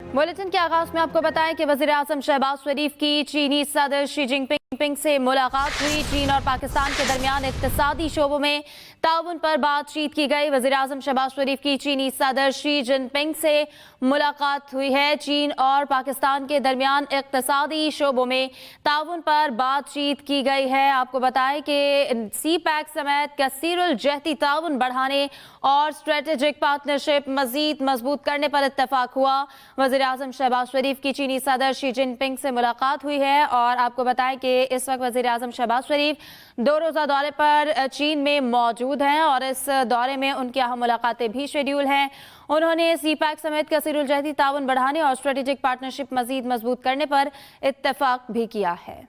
Bulletin के आगाज में आपको बताएं कि वज़ीर-ए-आज़म शहबाज शरीफ की चीनी सदर शी जिनपिंग से मुलाकात हुई। चीन और पाकिस्तान के दरमियान इक्तिसादी शोबों में ताउन पर बातचीत की गई। वज़ीर-ए-आज़म शहबाज शरीफ की चीनी सदर शी जिनपिंग से मुलाकात हुई है। चीन और पाकिस्तान के दरमियान इक्तिसादी शोबों में ताउन पर बातचीत की गई है। आपको बताएं कि सी पैक समेत कसीरुल जहती ताउन बढ़ाने और स्ट्रेटेजिक पार्टनरशिप मजीद मजबूत करने पर इत्तेफाक हुआ। वज़ीर-ए-आज़म शहबाज शरीफ की चीनी सदर शी जिनपिंग से मुलाकात हुई है और आपको बताएं कि इस वक्त वज़ीर-ए-आज़म शहबाज शरीफ 2 रोज़ा दौरे पर चीन में मौजूद हैं और इस दौरे में उनकी अहम मुलाकातें भी शेड्यूल हैं। उन्होंने सी पैक समेत कसीरुल जहती ताउन बढ़ाने और स्ट्रेटेजिक पार्टनरशिप मजीद मजबूत करने पर इत्तेफाक भी किया है।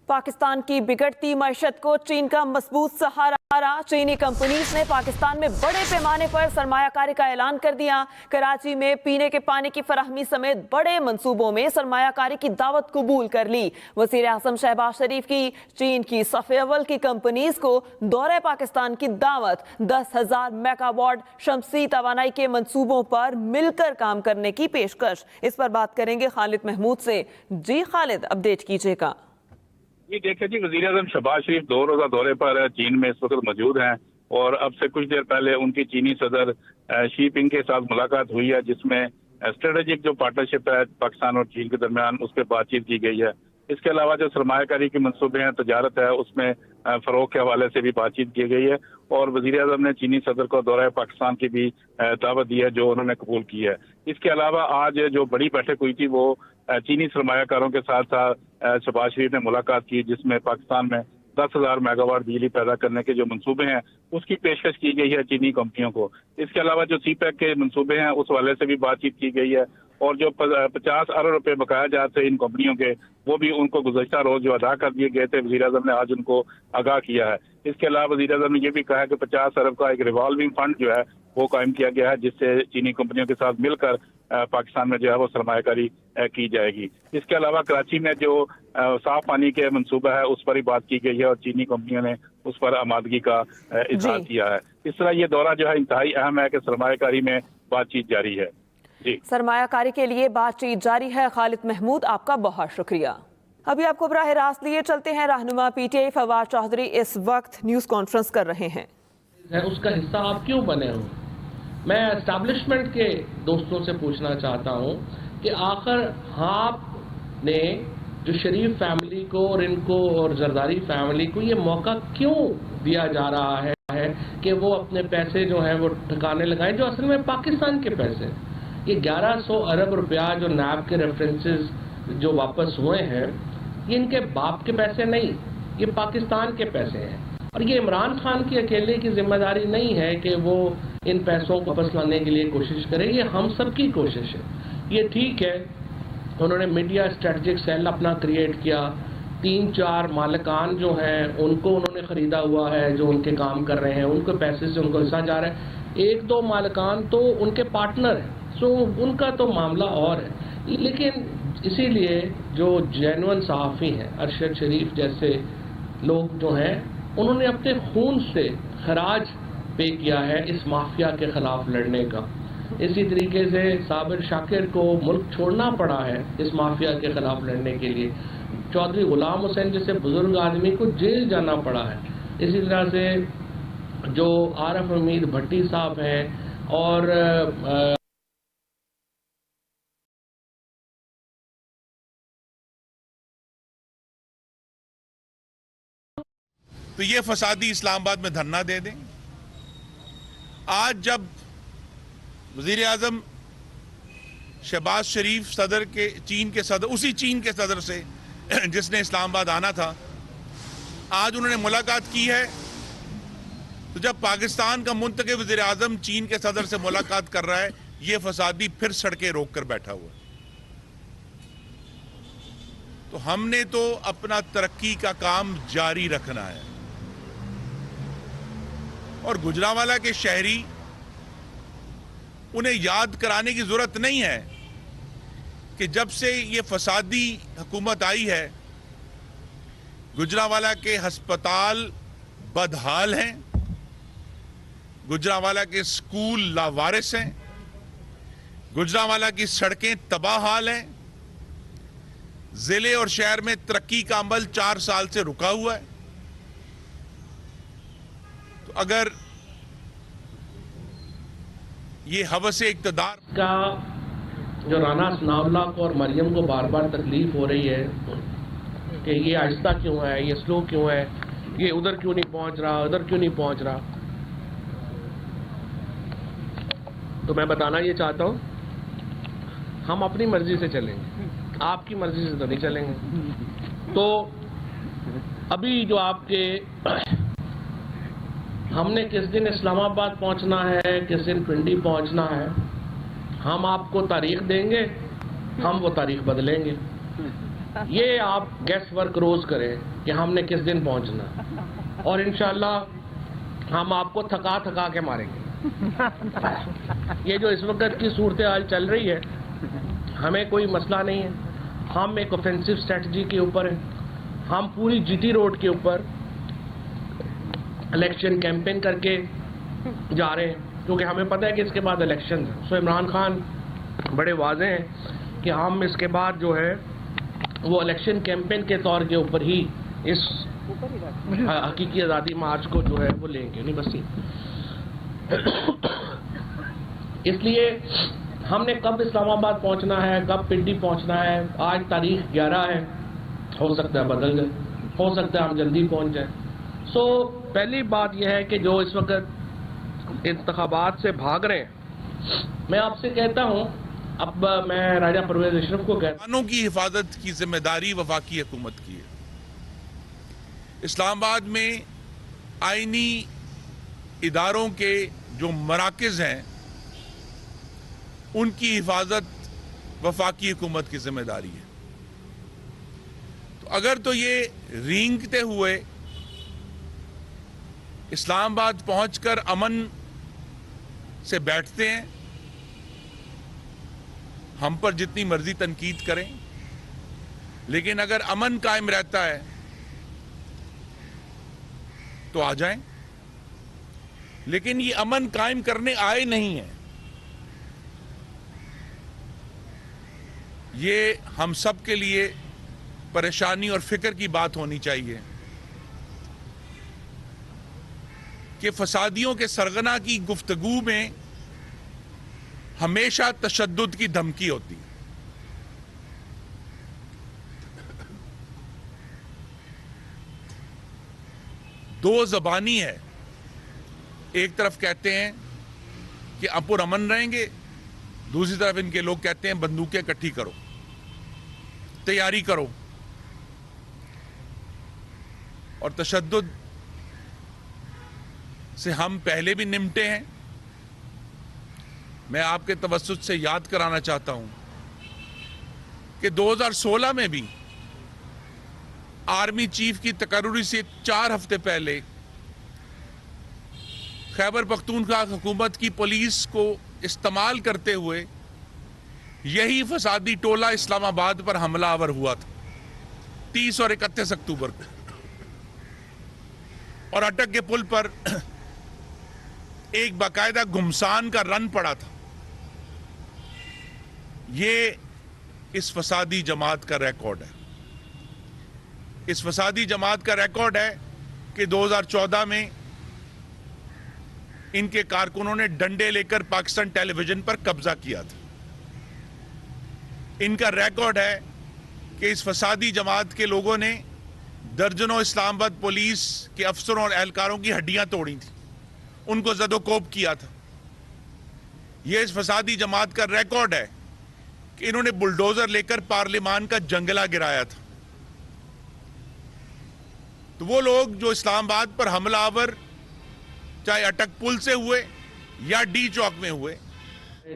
पाकिस्तान की बिगड़ती मईशत को चीन का मजबूत सहारा। चीनी कंपनीज ने पाकिस्तान में बड़े पैमाने पर सरमायाकारी का ऐलान कर दिया। कराची में पीने के पानी की फराहमी समेत बड़े मंसूबों में सरमायाकारी की दावत कबूल कर ली। वज़ीर-ए-आज़म शहबाज शरीफ की चीन की सफ़े अव्वल की कंपनीज को दौरे पाकिस्तान की दावत। 10,000 मेगावाट शमसी तवानाई के मंसूबों पर मिलकर काम करने की पेशकश। इस पर बात करेंगे खालिद महमूद से। जी खालिद, अपडेट कीजिएगा। ये देखिए जी, वज़ीर-ए-आज़म शहबाज शरीफ 2 रोज़ा दौरे पर चीन में इस वक्त मौजूद हैं और अब से कुछ देर पहले उनकी चीनी सदर शी जिनपिंग के साथ मुलाकात हुई है, जिसमें स्ट्रेटेजिक जो पार्टनरशिप है पाकिस्तान और चीन के दरमियान उस पर बातचीत की गई है। इसके अलावा जो सरमायाकारी के मंसूबे हैं, तजारत है, उसमें फरोग के हवाले से भी बातचीत की गई है और वज़ीर-ए-आज़म ने चीनी सदर को दौरा पाकिस्तान की भी दावत दी है, जो उन्होंने कबूल की है। इसके अलावा आज जो बड़ी बैठक हुई थी वो चीनी सरमायाकारों के साथ शहबाज शरीफ ने मुलाकात की, जिसमें पाकिस्तान में 10,000 मेगावाट बिजली पैदा करने के जो मंसूबे हैं उसकी पेशकश की गई है चीनी कंपनियों को। इसके अलावा जो सी पैक के मंसूबे हैं उस वाले से भी बातचीत की गई है और जो 50 अरब रुपए बकाया जाते थे इन कंपनियों के, वो भी उनको गुज़श्ता रोज जो अदा कर दिए गए थे, वज़ीर-ए-आज़म ने आज उनको आगाह किया है। इसके अलावा वज़ीर-ए-आज़म ने यह भी कहा है कि 50 अरब का एक रिवॉल्विंग फंड जो है वो कायम किया गया है, जिससे चीनी कंपनियों के साथ मिलकर पाकिस्तान में जो है वो सरमायाकारी की जाएगी। इसके अलावा कराची में जो साफ पानी के मंसूबा है उस पर ही बात की गई है और चीनी कंपनियों ने उस पर आमादगी का इजहार किया है। इस तरह ये दौरा जो है इंतहाई अहम है कि सरमायाकारी में बातचीत जारी है। जी, सरमायाकारी के लिए बातचीत जारी है। खालिद महमूद, आपका बहुत शुक्रिया। अभी आपको बराह रास्त लिए चलते हैं। रहनुमा पीटीआई फवाद चौधरी इस वक्त न्यूज़ कॉन्फ्रेंस कर रहे हैं। उसका हिस्सा आप क्यों बने हो? मैं एस्टैब्लिशमेंट के दोस्तों से पूछना चाहता हूं कि आखिर आपने जो शरीफ फैमिली को और इनको और जरदारी फैमिली को ये मौका क्यों दिया जा रहा है कि वो अपने पैसे जो हैं वो ठिकाने लगाएं, जो असल में पाकिस्तान के पैसे। ये 1100 अरब रुपया जो नैब के रेफरेंसेस जो वापस हुए हैं, ये इनके बाप के पैसे नहीं, ये पाकिस्तान के पैसे हैं और ये इमरान खान की अकेले की जिम्मेदारी नहीं है कि वो इन पैसों को वापस लाने के लिए कोशिश करें, ये हम सब की कोशिश है। ये ठीक है, उन्होंने मीडिया स्ट्रेटजिक सेल अपना क्रिएट किया, 3-4 मालिकान जो हैं उनको उन्होंने ख़रीदा हुआ है, जो उनके काम कर रहे हैं, उनको पैसे से उनको हिस्सा जा रहा है। 1-2 मालिकान तो उनके पार्टनर हैं, सो उनका तो मामला और है। लेकिन इसीलिए जो जेन्युइन सहाफ़ी हैं, अरशद शरीफ जैसे लोग जो हैं, उन्होंने अपने खून से खराज पे किया है इस माफिया के खिलाफ लड़ने का। इसी तरीके से साबिर शाकिर को मुल्क छोड़ना पड़ा है इस माफिया के खिलाफ लड़ने के लिए। चौधरी गुलाम हुसैन जैसे बुजुर्ग आदमी को जेल जाना पड़ा है। इसी तरह से जो आरफ हमीद भट्टी साहब हैं और तो ये फसादी इस्लामाबाद में धरना दे दें। आज जब वज़ीर-ए-आज़म शहबाज शरीफ सदर के चीन के सदर, उसी चीन के सदर से जिसने इस्लामाबाद आना था, आज उन्होंने मुलाकात की है, तो जब पाकिस्तान का मुंतखब वज़ीर-ए-आज़म चीन के सदर से मुलाकात कर रहा है, ये फसादी फिर सड़कें रोक कर बैठा हुआ है। तो हमने तो अपना तरक्की का काम जारी रखना है और गुजरांवाला के शहरी, उन्हें याद कराने की जरूरत नहीं है कि जब से ये फसादी हुकूमत आई है, गुजरांवाला के अस्पताल बदहाल हैं, गुजरांवाला के स्कूल लावारिस हैं, गुजरांवाला की सड़कें तबाह हाल हैं। जिले और शहर में तरक्की का अमल 4 साल से रुका हुआ है। तो अगर ये हवस इक़्तिदार का जो राना सनाउल्लाह को और मरियम को बार बार तकलीफ हो रही है कि ये आहिस्ता क्यों है, ये स्लो क्यों है, ये उधर क्यों नहीं पहुंच रहा, उधर क्यों नहीं पहुंच रहा, तो मैं बताना ये चाहता हूं, हम अपनी मर्जी से चलेंगे, आपकी मर्जी से तो नहीं चलेंगे। तो अभी जो आपके हमने किस दिन इस्लामाबाद पहुंचना है, किस दिन पिंडी पहुंचना है, हम आपको तारीख देंगे, हम वो तारीख बदलेंगे। ये आप गेस वर्क रोज करें कि हमने किस दिन पहुंचना, और इंशाल्लाह हम आपको थका थका के मारेंगे। ये जो इस वक्त की सूरत हाल चल रही है, हमें कोई मसला नहीं है, हम एक ऑफेंसिव स्ट्रेटजी के ऊपर हैं, हम पूरी जीटी रोड के ऊपर इलेक्शन कैंपेन करके जा रहे हैं, क्योंकि हमें पता है कि इसके बाद इलेक्शन है। सो इमरान खान बड़े वाज़ेह हैं कि हम इसके बाद जो है वो इलेक्शन कैंपेन के तौर के ऊपर ही इस हकीकी आज़ादी मार्च को जो है वो लेंगे, नहीं बस इसलिए हमने कब इस्लामाबाद पहुंचना है, कब पिंडी पहुंचना है, आज तारीख 11 है, हो सकता है बदल जाए, हो सकता है हम जल्दी पहुंच जाए। सो पहली बात यह है कि जो इस वक्त इंतखाबात से भाग रहे हैं, मैं आपसे कहता हूं, अब मैं राजा परवेज अशरफ को कहता हूं, किसानों की हिफाजत की जिम्मेदारी वफाकी हुकूमत की है। इस्लामाबाद में आईनी इदारों के जो मराकज़ हैं उनकी हिफाजत वफाकी हुकूमत की जिम्मेदारी है। तो अगर तो ये रेंगते हुए इस्लामाबाद पहुंचकर अमन से बैठते हैं, हम पर जितनी मर्जी तनकीद करें, लेकिन अगर अमन कायम रहता है तो आ जाएं, लेकिन ये अमन कायम करने आए नहीं हैं। ये हम सब के लिए परेशानी और फिक्र की बात होनी चाहिए कि फसादियों के सरगना की गुफ्तगू में हमेशा तशद्दुद की धमकी होती है। दो ज़बानी है, एक तरफ कहते हैं कि अपुर अमन रहेंगे, दूसरी तरफ इनके लोग कहते हैं बंदूकें इकट्ठी करो, तैयारी करो, और तशद्दुद से हम पहले भी निमटे हैं। मैं आपके तवस्सुत से याद कराना चाहता हूं कि 2016 में भी आर्मी चीफ की तकर्री से 4 हफ्ते पहले खैबर पख्तूनख्वा हुकूमत की पुलिस को इस्तेमाल करते हुए यही फसादी टोला इस्लामाबाद पर हमलावर हुआ था 30 और 31 अक्टूबर को, और अटक के पुल पर एक बाकायदा गुमसान का रन पड़ा था। ये इस फसादी जमात का रिकॉर्ड है। इस फसादी जमात का रिकॉर्ड है कि 2014 में इनके कारकुनों ने डंडे लेकर पाकिस्तान टेलीविजन पर कब्जा किया था। इनका रिकॉर्ड है कि इस फसादी जमात के लोगों ने दर्जनों इस्लामाबाद पुलिस के अफसरों और एहलकारों की हड्डियां तोड़ी थी, उनको जदोकोब किया था। यह इस फसादी जमात का रिकॉर्ड है कि इन्होंने बुलडोजर लेकर पार्लिमान का जंगला गिराया था। तो वो लोग जो इस्लामाबाद पर हमलावर चाहे अटक पुल से हुए या डी चौक में हुए,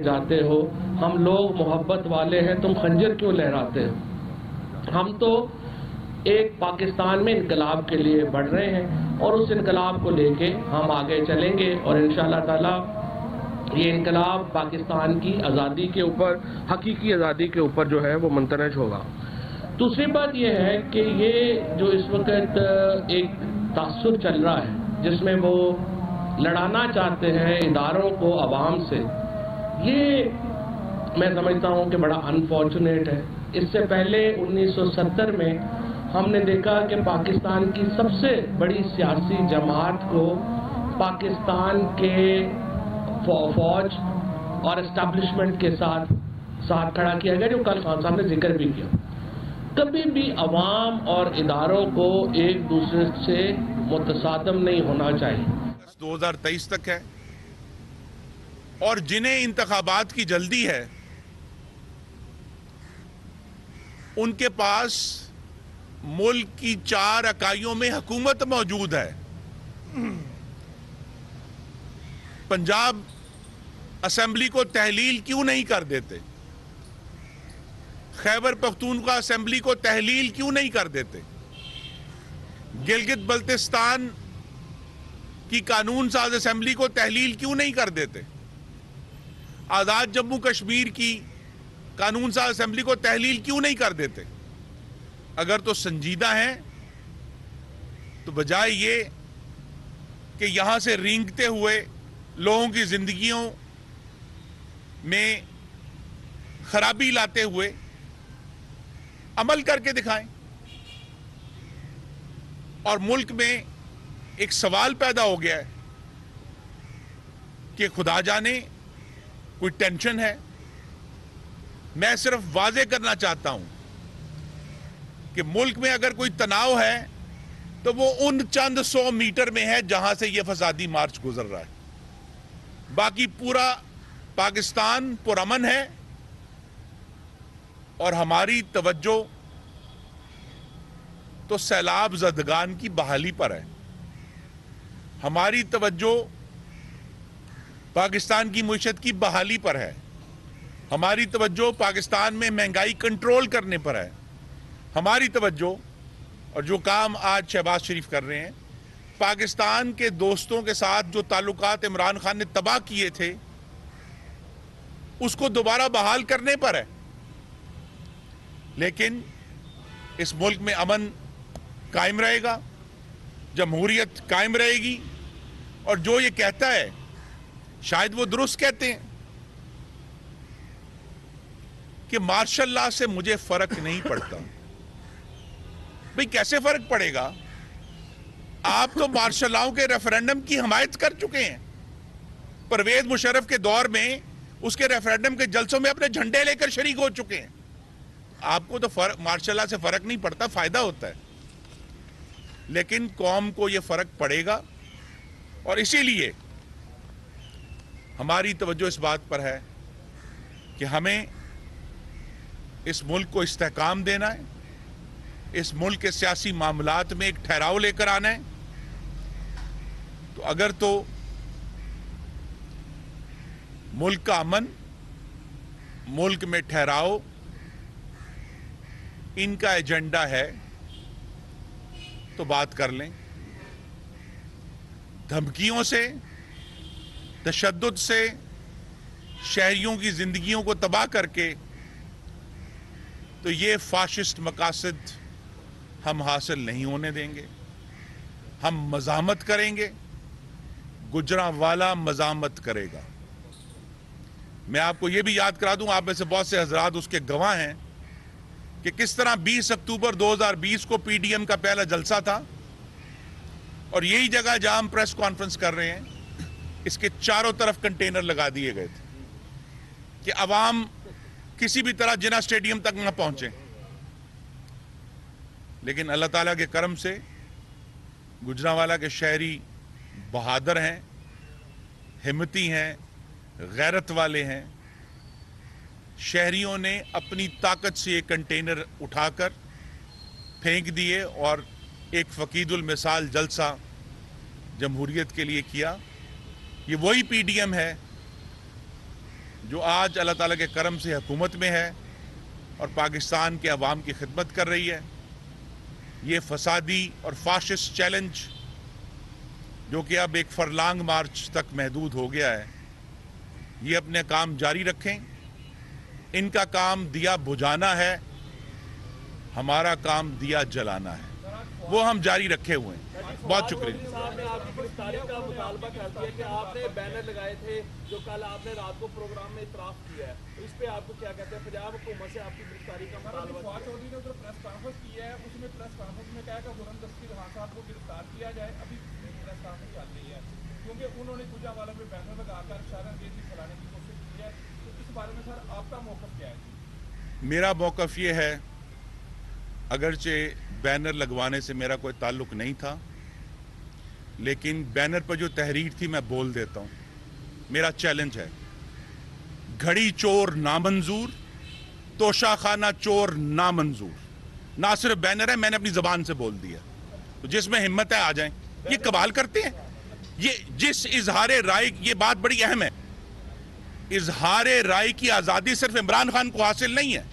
जाते हो, हम लोग मोहब्बत वाले हैं, तुम खंजर क्यों लहराते हो। हम तो एक पाकिस्तान में इनकलाब के लिए बढ़ रहे हैं और उस इनकलाब को लेके हम आगे चलेंगे और इंशाअल्लाह ताला ये इनकलाब पाकिस्तान की आज़ादी के ऊपर, हकीकी आज़ादी के ऊपर जो है वो मुंतरज होगा। दूसरी बात ये है कि ये जो इस वक्त एक तासुर चल रहा है जिसमें वो लड़ाना चाहते हैं इदारों को अवाम से, ये मैं समझता हूं कि बड़ा अनफॉर्चुनेट है। इससे पहले 1970 में हमने देखा कि पाकिस्तान की सबसे बड़ी सियासी जमात को पाकिस्तान के फौज और एस्टैब्लिशमेंट के साथ खड़ा किया गया, जो कल खान साहब ने जिक्र भी किया। कभी भी अवाम और इदारों को एक दूसरे से मुतसादम नहीं होना चाहिए। 2023 तक है और जिन्हें इंतखाबात की जल्दी है उनके पास मुल्क की 4 इकाइयों में हुकूमत मौजूद है। पंजाब असेंबली को तहलील क्यों नहीं कर देते? खैबर पख्तूनख्वा असेंबली को तहलील क्यों नहीं कर देते? गिलगित बल्तिस्तान की कानून साज असेंबली को तहलील क्यों नहीं कर देते? आजाद जम्मू कश्मीर की कानून साज असेंबली को तहलील क्यों नहीं कर देते? अगर तो संजीदा हैं तो बजाय ये कि यहां से रेंगते हुए लोगों की जिंदगियों में खराबी लाते हुए अमल करके दिखाएं। और मुल्क में एक सवाल पैदा हो गया है कि खुदा जाने कोई टेंशन है। मैं सिर्फ वाजे करना चाहता हूं कि मुल्क में अगर कोई तनाव है तो वो उन चंद 100 मीटर में है जहां से ये फसादी मार्च गुजर रहा है। बाकी पूरा पाकिस्तान पुरअमन है और हमारी तवज्जो तो सैलाब ज़दगान की बहाली पर है। हमारी तवज्जो पाकिस्तान की मुईशत की बहाली पर है। हमारी तवज्जो पाकिस्तान में महंगाई कंट्रोल करने पर है। हमारी तवज्जो और जो काम आज शहबाज शरीफ कर रहे हैं, पाकिस्तान के दोस्तों के साथ जो ताल्लुकात इमरान खान ने तबाह किए थे उसको दोबारा बहाल करने पर है। लेकिन इस मुल्क में अमन कायम रहेगा, जमहूरियत कायम रहेगी। और जो ये कहता है, शायद वो दुरुस्त कहते हैं कि मार्शल लॉ से मुझे फर्क नहीं पड़ता। भाई कैसे फर्क पड़ेगा? आप तो मार्शल लॉ के रेफरेंडम की हिमायत कर चुके हैं। परवेज मुशर्रफ के दौर में उसके रेफरेंडम के जलसों में अपने झंडे लेकर शरीक हो चुके हैं। आपको तो मार्शल लॉ से फर्क नहीं पड़ता, फायदा होता है। लेकिन कौम को यह फर्क पड़ेगा और इसीलिए हमारी तवज्जो इस बात पर है कि हमें इस मुल्क को इस्तेहकाम देना है, इस मुल्क के सियासी मामलात में एक ठहराव लेकर आना है। तो अगर तो मुल्क का अमन, मुल्क में ठहराव इनका एजेंडा है तो बात कर लें। धमकियों से, तशद्दुद से शहरियों की जिंदगियों को तबाह करके तो ये फाशिस्ट मकासद हम हासिल नहीं होने देंगे। हम मज़ामत करेंगे, गुजरांवाला मज़ामत करेगा। मैं आपको ये भी याद करा दूं, आप में से बहुत से हजरात उसके गवाह हैं कि किस तरह 20 अक्टूबर 2020 को पीडीएम का पहला जलसा था और यही जगह जहां हम प्रेस कॉन्फ्रेंस कर रहे हैं इसके चारों तरफ कंटेनर लगा दिए गए थे कि अवाम किसी भी तरह जिना स्टेडियम तक न पहुंचे। लेकिन अल्लाह ताला के करम से गुजरांवाला के शहरी बहादुर हैं, हिम्मती हैं, गैरत वाले हैं। शहरियों ने अपनी ताकत से ये कंटेनर उठाकर फेंक दिए और एक फकीदुल मिसाल जलसा जमहूरियत के लिए किया। ये वही पीडीएम है जो आज अल्लाह ताला के करम से हुकूमत में है और पाकिस्तान के अवाम की खिदमत कर रही है। ये फसादी और फाशिस्ट चैलेंज जो कि अब एक फरलांग मार्च तक महदूद हो गया है, ये अपने काम जारी रखें। इनका काम दिया बुझाना है, हमारा काम दिया जलाना है। वो हम जारी रखे हुए हैं। बहुत शुक्रिया। साहब ने आपकी गिरफ्तारी का मुतालबा कर दिया कि आपने बैनर लगाए थे जो कल आपने रात को प्रोग्राम में इतराफ किया है, तो इस पे आपको क्या कहते हैं? पंजाब हुकूमत से आपकी गिरफ्तारी का मुतालबा चौधरी ने उधर प्रेस कॉन्फ्रेंस की है, उसमें प्रेस कॉन्फ्रेंस में कहा कि गुरम दस्तगीर खान साहब को गिरफ्तार किया जाए। अभी प्रेस कॉन्फ्रेंस चल रही है क्योंकि उन्होंने गुजरांवाला पे बैनर लगाकर शारंगेजी फैलाने की कोशिश की है। तो इस बारे में सर आपका मौक़िफ़ क्या है? मेरा मौक़िफ़ ये है, अगरचे बैनर लगवाने से मेरा कोई ताल्लुक नहीं था, लेकिन बैनर पर जो तहरीर थी मैं बोल देता हूँ। मेरा चैलेंज है, घड़ी चोर नामंजूर, तोशाखाना चोर नामंजूर। ना सिर्फ बैनर है, मैंने अपनी जबान से बोल दिया। तो जिसमें हिम्मत है आ जाएं। ये कमाल करते हैं। ये जिस इजहारे राय, ये बात बड़ी अहम है, इजहारे राय की आजादी सिर्फ इमरान खान को हासिल नहीं है,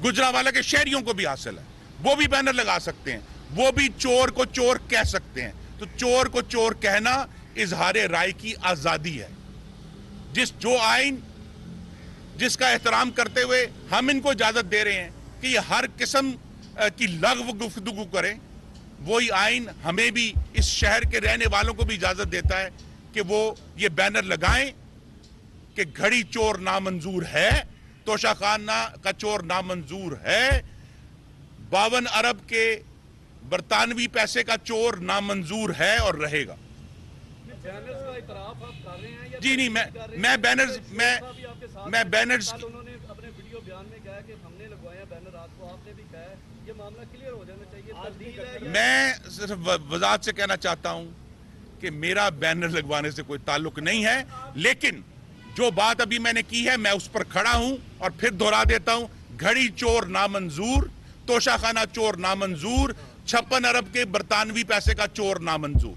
गुजरांवाला के शहरियों को भी हासिल है। वो भी बैनर लगा सकते हैं, वो भी चोर को चोर कह सकते हैं। तो चोर को चोर कहना इजहारे राय की आजादी है। जो आइन जिसका एहतराम करते हुए हम इनको इजाजत दे रहे हैं कि ये हर किस्म की लग़्व गुफ्तगू करें, वही आइन हमें भी, इस शहर के रहने वालों को भी इजाजत देता है कि वो ये बैनर लगाएं कि घड़ी चोर नामंजूर है, तोशाखाना का चोर नामंजूर है, 52 अरब के बरतानवी पैसे का चोर नामंजूर है और रहेगा। बैनर्स का इतराफ आप कर रहे हैं या जी नहीं, मैं बैनर्स उन्होंने अपने वीडियो बयान में कहा कि हमने लगवाया बैनर, रात को आपने भी कहा है, ये मामला क्लियर हो जाना चाहिए। तस्दीक है। मैं सिर्फ वजाहत से कहना चाहता हूं कि मेरा बैनर लगवाने से कोई ताल्लुक नहीं है, लेकिन जो बात अभी मैंने की है मैं उस पर खड़ा हूं और फिर दोहरा देता हूं, घड़ी चोर नामंजूर, तोशाखाना चोर नामंजूर, 56 अरब के बरतानवी पैसे का चोर नामंजूर।